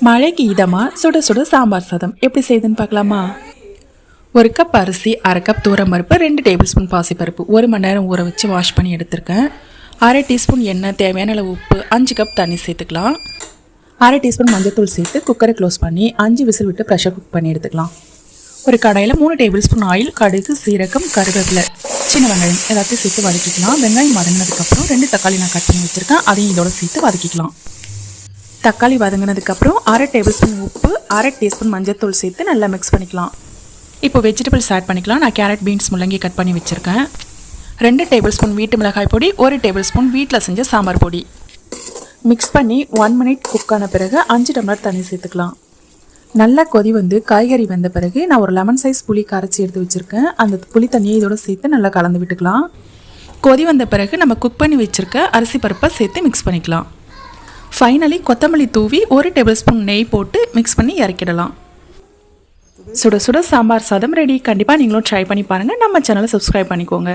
மழைக்கு இதமாக சுட சுட சாம்பார் சாதம் எப்படி செய்யுதுன்னு பார்க்கலாமா? ஒரு கப் அரிசி, அரை கப் பருப்பு, 2 டேபிள் ஸ்பூன் பாசிப்பருப்பு, 1 மணி நேரம் ஊற வச்சு வாஷ் பண்ணி எடுத்திருக்கேன். அரை டீஸ்பூன் எண்ணெய், தேவையான அளவு உப்பு, 5 கப் தண்ணி சேர்த்துக்கலாம். அரை டீஸ்பூன் மஞ்சள்தூள் சேர்த்து குக்கரை க்ளோஸ் பண்ணி 5 விசில் விட்டு ப்ரெஷர் குக் பண்ணி எடுத்துக்கலாம். ஒரு கடாயில் 3 டேபிள் ஸ்பூன் ஆயில், கடுகு, சீரகம், கருவேப்பிலை, சின்ன வெங்காயம் எல்லாத்தையும் சேர்த்து வதக்கிக்கலாம். வெங்காயம் வதங்கினதுக்கப்புறம் 2 தக்காளி நான் கட் பண்ணி வச்சுருக்கேன், அதையும் இதோட சேர்த்து வதக்கிக்கலாம். தக்காளி வதங்கினதுக்கப்புறம் அரை டேபிள் ஸ்பூன் உப்பு, அரை டீஸ்பூன் மஞ்சள்தூள் சேர்த்து நல்லா மிக்ஸ் பண்ணிக்கலாம். இப்போ வெஜிடபிள்ஸ் ஆட் பண்ணிக்கலாம். நான் கேரட், பீன்ஸ், முள்ளங்கி கட் பண்ணி வச்சுருக்கேன். 2 டேபிள் ஸ்பூன் வீட்டு மிளகாய் பொடி, 1 டேபிள் ஸ்பூன் வீட்டில் செஞ்ச சாம்பார் பொடி மிக்ஸ் பண்ணி 1 மினிட் குக் ஆன பிறகு 5 டம்ளர் தண்ணி சேர்த்துக்கலாம். நல்லா கொதி வந்து காய்கறி வந்த பிறகு நான் ஒரு லெமன் சைஸ் புளி கரைச்சி எடுத்து வச்சுருக்கேன். அந்த புளி தண்ணியை இதோட சேர்த்து நல்லா கலந்து விட்டுக்கலாம். கொதி வந்த பிறகு நம்ம குக் பண்ணி வச்சுருக்க அரிசி பருப்பை சேர்த்து மிக்ஸ் பண்ணிக்கலாம். ஃபைனலி கொத்தமல்லி தூவி 1 டேபிள் ஸ்பூன் நெய் போட்டு மிக்ஸ் பண்ணி இறக்கிடலாம். சுட சுட சாம்பார் சாதம் ரெடி. கண்டிப்பாக நீங்களும் ட்ரை பண்ணி பாருங்கள். நம்ம சேனலை சப்ஸ்கிரைப் பண்ணிக்கோங்க.